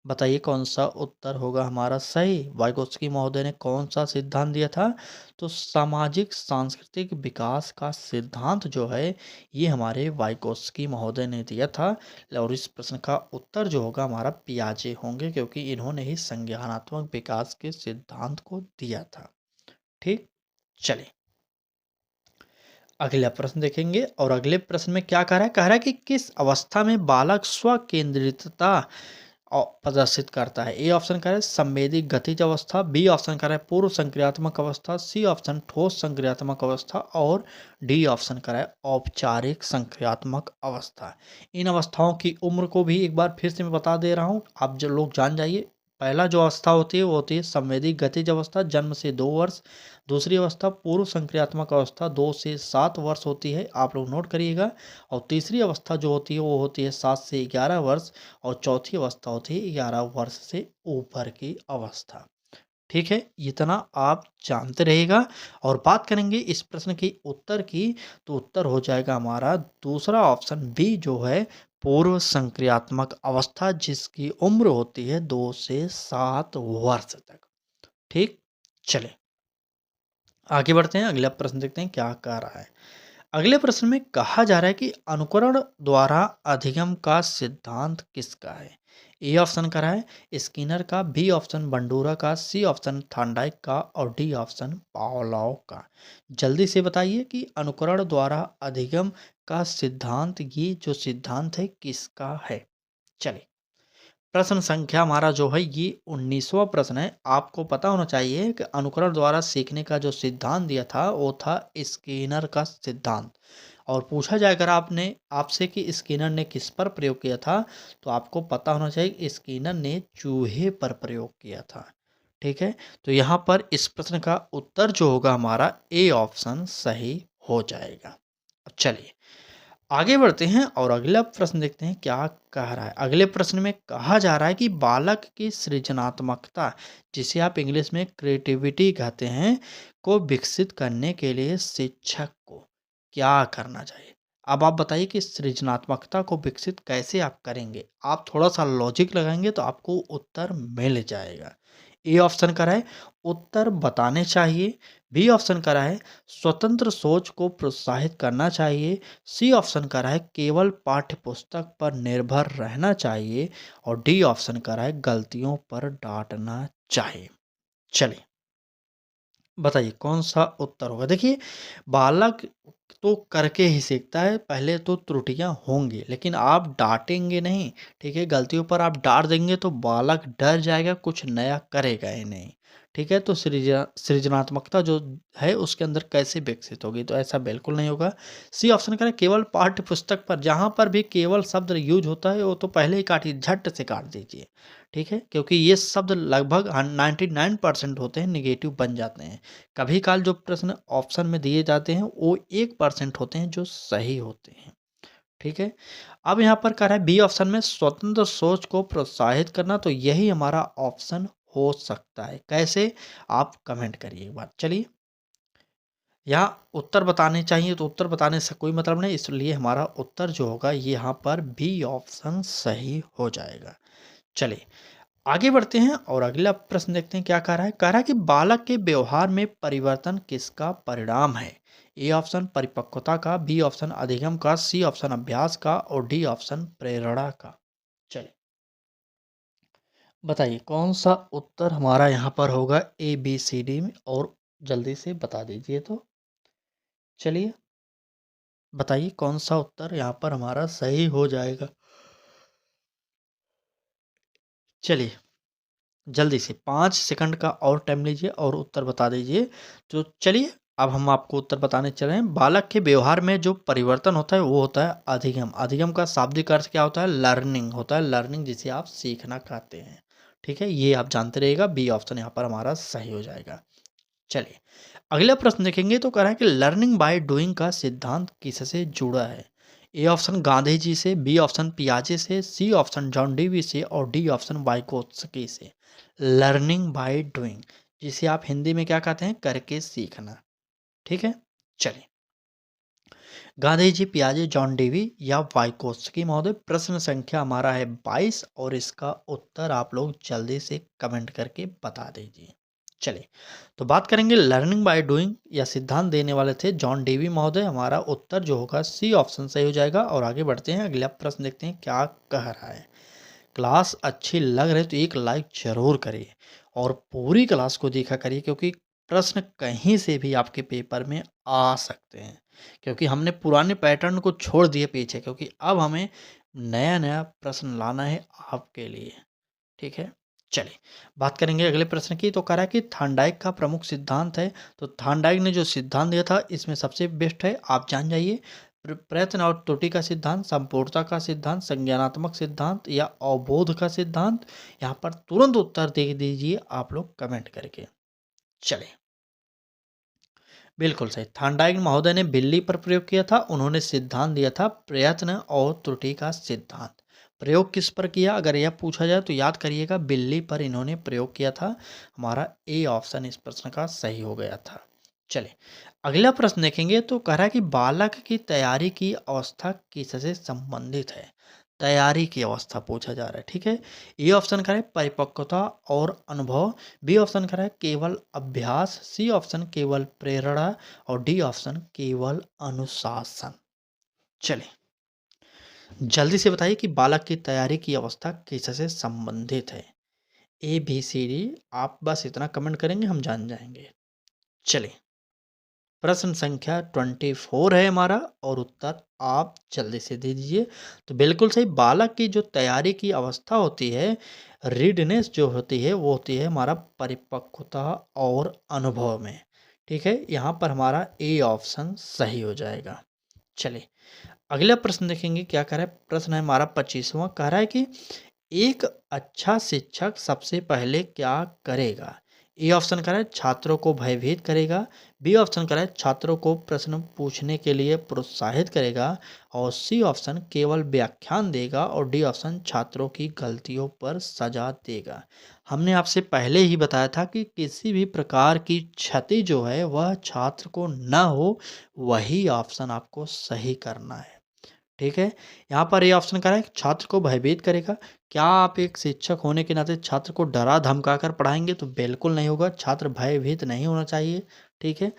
S1: बताइए कौन सा उत्तर होगा हमारा सही। वाइगोत्स्की महोदय ने कौन सा सिद्धांत दिया था? तो सामाजिक सांस्कृतिक विकास का सिद्धांत जो है ये हमारे वाइगोत्स्की महोदय ने दिया था। और इस प्रश्न का उत्तर जो होगा हमारा पियाजे होंगे, क्योंकि इन्होंने ही संज्ञानात्मक विकास के सिद्धांत को दिया था। ठीक, चलिए अगला प्रश्न देखेंगे और अगले प्रश्न में क्या कह रहा है? कह रहा है कि किस अवस्था में बालक स्व केंद्रितता प्रदर्शित करता है। ए ऑप्शन कह रहा है संवेदी गतिज अवस्था, बी ऑप्शन कह रहा है पूर्व संक्रियात्मक अवस्था, सी ऑप्शन ठोस संक्रियात्मक अवस्था और डी ऑप्शन कह रहा है औपचारिक संक्रियात्मक अवस्था। इन अवस्थाओं की उम्र को भी एक बार फिर से मैं बता दे रहा हूँ, आप जो लोग जान जाइए। पहला जो अवस्था होती है वो होती है संवेदी गतिज अवस्था, जन्म से 2 वर्ष। दूसरी अवस्था पूर्व संक्रियात्मक अवस्था 2 से 7 वर्ष होती है, आप लोग नोट करिएगा। और तीसरी अवस्था जो होती है वो होती है 7 से 11 वर्ष। और चौथी अवस्था होती है 11 वर्ष से ऊपर की अवस्था। ठीक है, इतना आप जानते रहिएगा। और बात करेंगे इस प्रश्न की उत्तर की, तो उत्तर हो जाएगा हमारा दूसरा ऑप्शन बी जो है पूर्व संक्रियात्मक अवस्था, जिसकी उम्र होती है 2 से 7 वर्ष तक। ठीक, चले आगे बढ़ते हैं, अगला प्रश्न देखते हैं क्या कह रहा है। अगले प्रश्न में कहा जा रहा है कि अनुकरण द्वारा अधिगम का सिद्धांत किसका है। ए ऑप्शन कह रहा है स्किनर का, बी ऑप्शन बंडूरा का, सी ऑप्शन थॉर्नडाइक का और डी ऑप्शन पावलोव का। जल्दी से बताइए कि अनुकरण द्वारा अधिगम का सिद्धांत, ये जो सिद्धांत है किसका है। चलिए, प्रश्न संख्या हमारा जो है ये 19वां प्रश्न है। आपको पता होना चाहिए कि अनुकरण द्वारा सीखने का जो सिद्धांत दिया था वो था स्किनर का सिद्धांत। और पूछा जाए अगर आपने आपसे कि स्किनर ने किस पर प्रयोग किया था, तो आपको पता होना चाहिए कि स्किनर ने चूहे पर प्रयोग किया था। ठीक है, तो यहाँ पर इस प्रश्न का उत्तर जो होगा हमारा ए ऑप्शन सही हो जाएगा। अब चलिए आगे बढ़ते हैं और अगला प्रश्न देखते हैं क्या कह रहा है। अगले प्रश्न में कहा जा रहा है कि बालक की सृजनात्मकता, जिसे आप इंग्लिश में क्रिएटिविटी कहते हैं, को विकसित करने के लिए शिक्षक को क्या करना चाहिए। अब आप बताइए कि सृजनात्मकता को विकसित कैसे आप करेंगे। आप थोड़ा सा लॉजिक लगाएंगे तो आपको उत्तर मिल जाएगा। ए ऑप्शन करा है उत्तर बताने चाहिए, बी ऑप्शन करा है स्वतंत्र सोच को प्रोत्साहित करना चाहिए, सी ऑप्शन करा है केवल पाठ्य पुस्तक पर निर्भर रहना चाहिए और डी ऑप्शन करा है गलतियों पर डांटना चाहिए। चलिए बताइए कौन सा उत्तर होगा। देखिए, बालक तो करके ही सीखता है, पहले तो त्रुटियां होंगी लेकिन आप डांटेंगे नहीं। ठीक है, गलतियों पर आप डांट देंगे तो बालक डर जाएगा, कुछ नया करेगा ही नहीं। ठीक है, तो सृजनात्मकता जो है उसके अंदर कैसे विकसित होगी, तो ऐसा बिल्कुल नहीं होगा। सी ऑप्शन करें केवल पाठ्य पुस्तक पर, जहाँ पर भी केवल शब्द यूज होता है वो तो पहले ही काटिए, झट से काट दीजिए। ठीक है, क्योंकि ये शब्द लगभग 99% होते हैं निगेटिव बन जाते हैं। कभी काल जो प्रश्न ऑप्शन में दिए जाते हैं वो 1% होते हैं जो सही होते हैं। ठीक है, अब यहाँ पर कह रहा है बी ऑप्शन में स्वतंत्र सोच को प्रोत्साहित करना, तो यही हमारा ऑप्शन हो सकता है। कैसे, आप कमेंट करिए एक बार। चलिए, यहाँ उत्तर बताने चाहिए तो उत्तर बताने से कोई मतलब नहीं, इसलिए हमारा उत्तर जो होगा ये यहाँ पर बी ऑप्शन सही हो जाएगा। चलिए आगे बढ़ते हैं और अगला प्रश्न देखते हैं क्या कह रहा है। कह रहा है कि बालक के व्यवहार में परिवर्तन किसका परिणाम है। ए ऑप्शन परिपक्वता का, बी ऑप्शन अधिगम का, सी ऑप्शन अभ्यास का और डी ऑप्शन प्रेरणा का। चलिए बताइए कौन सा उत्तर हमारा यहाँ पर होगा ए बी सी डी में, और जल्दी से बता दीजिए तो। चलिए बताइए कौन सा उत्तर यहाँ पर हमारा सही हो जाएगा। चलिए जल्दी से 5 सेकंड का और टाइम लीजिए और उत्तर बता दीजिए। तो चलिए अब हम आपको उत्तर बताने चले हैं। बालक के व्यवहार में जो परिवर्तन होता है वो होता है अधिगम। अधिगम का शाब्दिक अर्थ क्या होता है, लर्निंग होता है, लर्निंग जिसे आप सीखना कहते हैं। ठीक है, ये आप जानते रहिएगा। बी ऑप्शन यहाँ पर हमारा सही हो जाएगा। चलिए अगला प्रश्न देखेंगे तो कह रहा है कि लर्निंग बाय डूइंग का सिद्धांत किससे जुड़ा है। ए ऑप्शन गांधी जी से, बी ऑप्शन पियाजे से, सी ऑप्शन जॉन डीवी से और डी ऑप्शन वाइगोत्स्की से। लर्निंग बाय डूइंग, जिसे आप हिंदी में क्या कहते हैं, करके सीखना। ठीक है, चलिए गांधी जी, पियाजे, जॉन डीवी या वाइकोत्स्की महोदय। प्रश्न संख्या हमारा है 22 और इसका उत्तर आप लोग जल्दी से कमेंट करके बता दीजिए। चलिए तो बात करेंगे लर्निंग बाय डूइंग, या सिद्धांत देने वाले थे जॉन डीवी महोदय। हमारा उत्तर जो होगा सी ऑप्शन सही हो जाएगा। और आगे बढ़ते हैं, अगला प्रश्न देखते हैं क्या कह रहा है। क्लास अच्छी लग रही है तो एक लाइक जरूर करिए और पूरी क्लास को देखा करिए, क्योंकि प्रश्न कहीं से भी आपके पेपर में आ सकते हैं। क्योंकि हमने पुराने पैटर्न को छोड़ दिए पीछे, क्योंकि अब हमें नया नया प्रश्न लाना है आपके लिए। ठीक है। चलिए, बात करेंगे अगले प्रश्न की। तो कह रहा है कि थॉर्नडाइक का प्रमुख सिद्धांत है। तो थॉर्नडाइक ने जो सिद्धांत दिया था इसमें सबसे बेस्ट है, आप जान जाइए। प्रयत्न और त्रुटि का सिद्धांत, संपूर्णता का सिद्धांत, संज्ञानात्मक सिद्धांत या अवबोध का सिद्धांत। यहाँ पर तुरंत उत्तर दे दीजिए आप लोग कमेंट करके। चलिए, बिल्कुल सही, थॉर्नडाइक महोदय ने बिल्ली पर प्रयोग किया था। उन्होंने सिद्धांत दिया था प्रयत्न और त्रुटि का सिद्धांत। प्रयोग किस पर किया, अगर यह पूछा जाए तो याद करिएगा, बिल्ली पर इन्होंने प्रयोग किया था। हमारा ए ऑप्शन इस प्रश्न का सही हो गया था। चलिए, अगला प्रश्न देखेंगे। तो कह रहा है कि बालक की तैयारी की अवस्था किससे संबंधित है। तैयारी की अवस्था पूछा जा रहा है, ठीक है। ए ऑप्शन करें परिपक्वता और अनुभव, बी ऑप्शन करें केवल अभ्यास, सी ऑप्शन केवल प्रेरणा और डी ऑप्शन केवल अनुशासन। चलिए, जल्दी से बताइए कि बालक की तैयारी की अवस्था किससे संबंधित है। ए बी सी डी, आप बस इतना कमेंट करेंगे हम जान जाएंगे। चलिए, प्रश्न संख्या 24 है हमारा और उत्तर आप जल्दी से दे दीजिए। तो बिल्कुल सही, बालक की जो तैयारी की अवस्था होती है, रीडनेस जो होती है वो होती है हमारा परिपक्वता और अनुभव में। ठीक है, यहाँ पर हमारा ए ऑप्शन सही हो जाएगा। चलिए, अगला प्रश्न देखेंगे क्या कह रहा है। प्रश्न है हमारा 25वां, कह रहा है कि एक अच्छा शिक्षक सबसे पहले क्या करेगा। ए ऑप्शन करें छात्रों को भयभीत करेगा, बी ऑप्शन करें छात्रों को प्रश्न पूछने के लिए प्रोत्साहित करेगा और सी ऑप्शन केवल व्याख्यान देगा और डी ऑप्शन छात्रों की गलतियों पर सजा देगा। हमने आपसे पहले ही बताया था कि किसी भी प्रकार की क्षति जो है वह छात्र को न हो, वही ऑप्शन आपको सही करना है। ठीक है, यहाँ पर ये ऑप्शन करें छात्र को भयभीत करेगा। क्या आप एक शिक्षक होने के नाते छात्र को डरा धमका कर पढ़ाएंगे, तो बिल्कुल नहीं होगा, छात्र भयभीत नहीं होना चाहिए। ठीक है,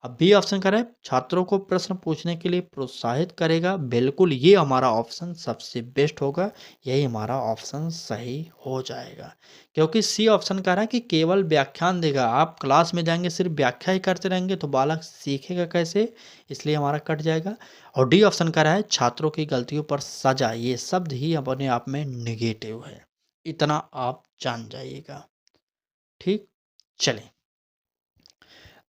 S1: अब बी ऑप्शन करें छात्रों को प्रश्न पूछने के लिए प्रोत्साहित करेगा, बिल्कुल ये हमारा ऑप्शन सबसे बेस्ट होगा, यही हमारा ऑप्शन सही हो जाएगा। क्योंकि सी ऑप्शन कह रहा है कि केवल व्याख्यान देगा, आप क्लास में जाएंगे सिर्फ व्याख्या ही करते रहेंगे तो बालक सीखेगा कैसे, इसलिए हमारा कट जाएगा। और डी ऑप्शन का रहा है छात्रों की गलतियों पर सजा, ये शब्द ही अपने आप में निगेटिव है, इतना आप जान जाइएगा। ठीक, चलें,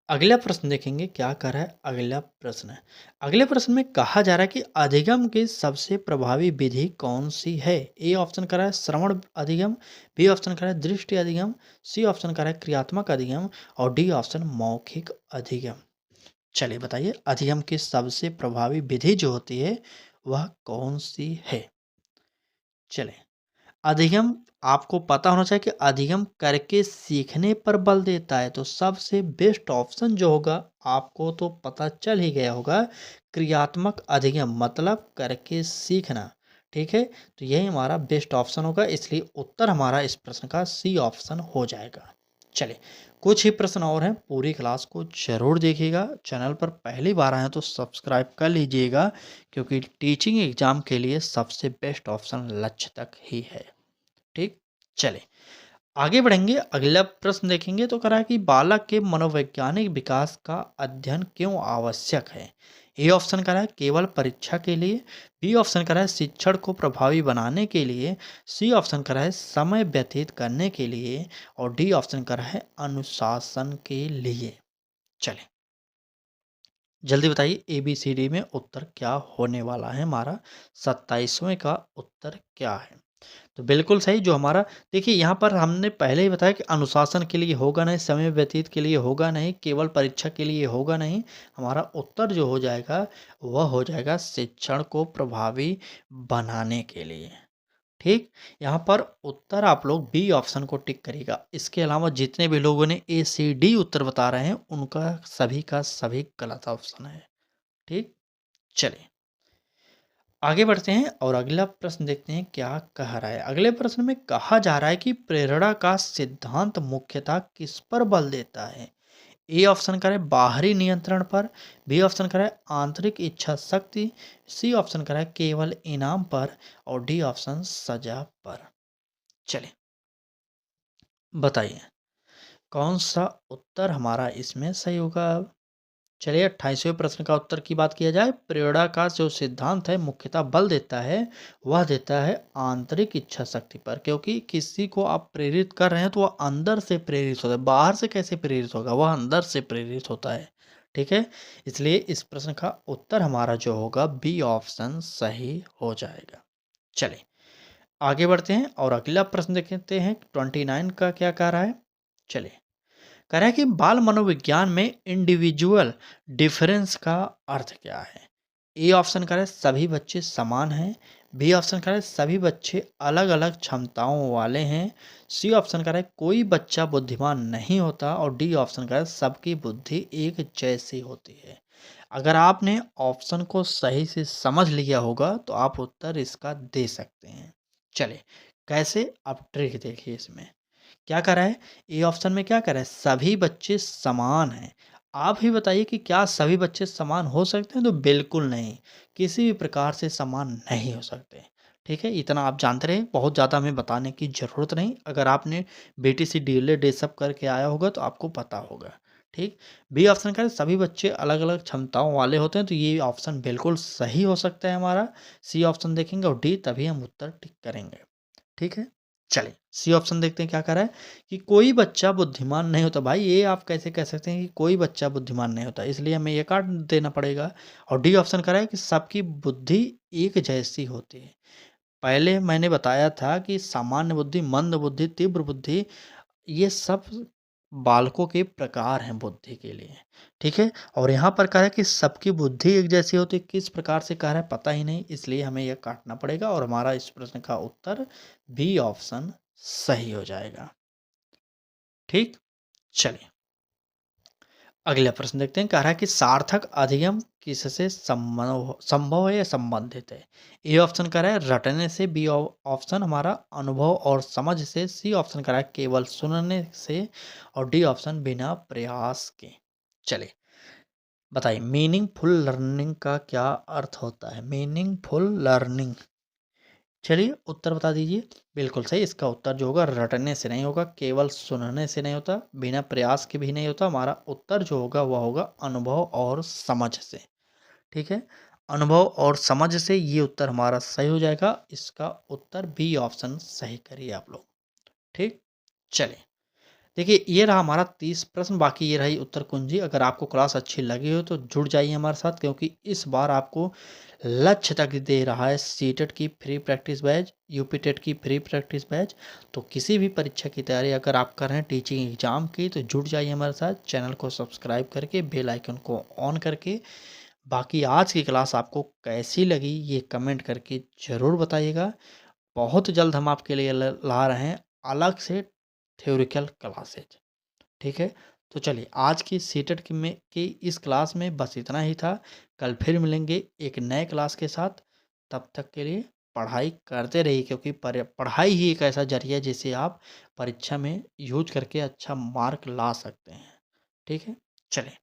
S1: अगला प्रश्न देखेंगे क्या कर रहा है। अगला प्रश्न है, अगले प्रश्न में कहा जा रहा है कि अधिगम की सबसे प्रभावी विधि कौन सी है। ए ऑप्शन कर रहा है श्रवण अधिगम, बी ऑप्शन कर रहा है दृष्टि अधिगम, सी ऑप्शन कर रहा है क्रियात्मक अधिगम और डी ऑप्शन मौखिक अधिगम। चलिए बताइए, अधिगम की सबसे प्रभावी विधि जो होती है वह कौन सी है। चलें, अधिगम आपको पता होना चाहिए कि अधिगम करके सीखने पर बल देता है, तो सबसे बेस्ट ऑप्शन जो होगा आपको तो पता चल ही गया होगा, क्रियात्मक अधिगम मतलब करके सीखना। ठीक है, तो यही हमारा बेस्ट ऑप्शन होगा, इसलिए उत्तर हमारा इस प्रश्न का सी ऑप्शन हो जाएगा। चलिए, कुछ ही प्रश्न और हैं, पूरी क्लास को जरूर देखिएगा। चैनल पर पहली बार आए तो सब्सक्राइब कर लीजिएगा, क्योंकि टीचिंग एग्जाम के लिए सबसे बेस्ट ऑप्शन लक्ष्य तक ही है। ठीक, चले आगे बढ़ेंगे, अगला प्रश्न देखेंगे। तो कह रहा है कि बालक के मनोवैज्ञानिक विकास का अध्ययन क्यों आवश्यक है। ए ऑप्शन कह रहा है केवल परीक्षा के लिए, बी ऑप्शन कह रहा है शिक्षण को प्रभावी बनाने के लिए, सी ऑप्शन कह रहा है समय व्यतीत करने के लिए और डी ऑप्शन कह रहा है अनुशासन के लिए। चलें, जल्दी बताइए ए बी सी डी में उत्तर क्या होने वाला है। हमारा 27वें का उत्तर क्या है। तो बिल्कुल सही, जो हमारा देखिए यहाँ पर हमने पहले ही बताया कि अनुशासन के लिए होगा नहीं, समय व्यतीत के लिए होगा नहीं, केवल परीक्षा के लिए होगा नहीं। हमारा उत्तर जो हो जाएगा वह हो जाएगा शिक्षण को प्रभावी बनाने के लिए। ठीक, यहाँ पर उत्तर आप लोग बी ऑप्शन को टिक करिएगा। इसके अलावा जितने भी लोगों ने ए सी डी उत्तर बता रहे हैं उनका सभी का सभी गलत ऑप्शन है। ठीक, चलिए आगे बढ़ते हैं और अगला प्रश्न देखते हैं क्या कह रहा है। अगले प्रश्न में कहा जा रहा है कि प्रेरणा का सिद्धांत मुख्यतः किस पर बल देता है। ए ऑप्शन करें बाहरी नियंत्रण पर, बी ऑप्शन करें आंतरिक इच्छा शक्ति, सी ऑप्शन करें केवल इनाम पर और डी ऑप्शन सजा पर। चलिए बताइए कौन सा उत्तर हमारा इसमें सही होगा। चलिए 28वें प्रश्न का उत्तर की बात किया जाए। प्रेरणा का जो सिद्धांत है मुख्यतः बल देता है, वह देता है आंतरिक इच्छा शक्ति पर, क्योंकि किसी को आप प्रेरित कर रहे हैं तो वह अंदर से प्रेरित होता है, बाहर से कैसे प्रेरित होगा, वह अंदर से प्रेरित होता है। ठीक है, इसलिए इस प्रश्न का उत्तर हमारा जो होगा बी ऑप्शन सही हो जाएगा। चलिए आगे बढ़ते हैं और अगला प्रश्न देखते हैं 29 का क्या कह रहा है। चलिए कह रहा है कि बाल मनोविज्ञान में इंडिविजुअल डिफरेंस का अर्थ क्या है। ए ऑप्शन कह रहा है सभी बच्चे समान हैं। बी ऑप्शन कह रहा है सभी बच्चे अलग अलग क्षमताओं वाले हैं। सी ऑप्शन कह रहा है कोई बच्चा बुद्धिमान नहीं होता और डी ऑप्शन कह रहा है सबकी बुद्धि एक जैसी होती है। अगर आपने ऑप्शन को सही से समझ लिया होगा तो आप उत्तर इसका दे सकते हैं। चलिए कैसे, आप ट्रिक देखिए इसमें क्या करा है। ए ऑप्शन में क्या करा है, सभी बच्चे समान हैं। आप ही बताइए कि क्या सभी बच्चे समान हो सकते हैं? तो बिल्कुल नहीं, किसी भी प्रकार से समान नहीं हो सकते। ठीक है, इतना आप जानते रहे, बहुत ज़्यादा हमें बताने की ज़रूरत नहीं। अगर आपने बीटीसी डीएलएड ये सब करके आया होगा तो आपको पता होगा। ठीक, बी ऑप्शन का सभी बच्चे अलग अलग क्षमताओं वाले होते हैं, तो ये ऑप्शन बिल्कुल सही हो सकता है हमारा। सी ऑप्शन देखेंगे और डी तभी हम उत्तर टिक करेंगे। ठीक है, चलिए सी ऑप्शन देखते हैं क्या कह रहा है कि कोई बच्चा बुद्धिमान नहीं होता। भाई ये आप कैसे कह सकते हैं कि कोई बच्चा बुद्धिमान नहीं होता, इसलिए हमें ये काट देना पड़ेगा। और डी ऑप्शन कह रहा है कि सबकी बुद्धि एक जैसी होती है। पहले मैंने बताया था कि सामान्य बुद्धि, मंद बुद्धि, तीव्र बुद्धि, ये सब बालकों के प्रकार हैं बुद्धि के लिए। ठीक है, और यहाँ पर कह रहा है कि सबकी बुद्धि एक जैसी होती है, किस प्रकार से कह रहा है पता ही नहीं, इसलिए हमें यह काटना पड़ेगा और हमारा इस प्रश्न का उत्तर बी ऑप्शन सही हो जाएगा। ठीक, चलिए अगला प्रश्न देखते हैं। कह रहा है कि सार्थक अधिगम किससे संभव है या संबंधित है। ए ऑप्शन कह रहा है रटने से, बी ऑप्शन हमारा अनुभव और समझ से, सी ऑप्शन कह रहा है केवल सुनने से और डी ऑप्शन बिना प्रयास के। चलिए बताइए मीनिंगफुल लर्निंग का क्या अर्थ होता है। मीनिंगफुल लर्निंग, चलिए उत्तर बता दीजिए। बिल्कुल सही, इसका उत्तर जो होगा रटने से नहीं होगा, केवल सुनने से नहीं होता, बिना प्रयास के भी नहीं होता। हमारा उत्तर जो होगा वह होगा अनुभव और समझ से। ठीक है, अनुभव और समझ से ये उत्तर हमारा सही हो जाएगा। इसका उत्तर बी ऑप्शन सही करिए आप लोग। ठीक, चलिए देखिए ये रहा हमारा 30 प्रश्न, बाकी ये रही उत्तर कुंजी। अगर आपको क्लास अच्छी लगी हो तो जुड़ जाइए हमारे साथ, क्योंकि इस बार आपको लक्ष्य तक दे रहा है सीटेट की free practice batch, UP TET की फ्री प्रैक्टिस बैच। तो किसी भी परीक्षा की तैयारी अगर आप कर रहे हैं टीचिंग एग्जाम की तो जुड़ जाइए हमारे साथ, चैनल को सब्सक्राइब करके बेल आइकन को ऑन करके। बाकी आज की क्लास आपको कैसी लगी ये कमेंट करके ज़रूर बताइएगा। बहुत जल्द हम आपके लिए ला रहे हैं अलग से थ्योरिकल क्लासेज। ठीक है, तो चलिए आज की सीटेट की इस क्लास में बस इतना ही था। कल फिर मिलेंगे एक नए क्लास के साथ। तब तक के लिए पढ़ाई करते रहिए, क्योंकि पढ़ाई ही एक ऐसा जरिया है जिसे आप परीक्षा में यूज करके अच्छा मार्क ला सकते हैं। ठीक है, चलिए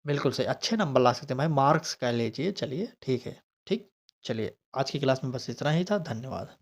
S1: बिल्कुल सही, अच्छे नंबर ला सकते हैं भाई, मार्क्स कह लीजिए। चलिए ठीक है, ठीक, चलिए आज की क्लास में बस इतना ही था। धन्यवाद।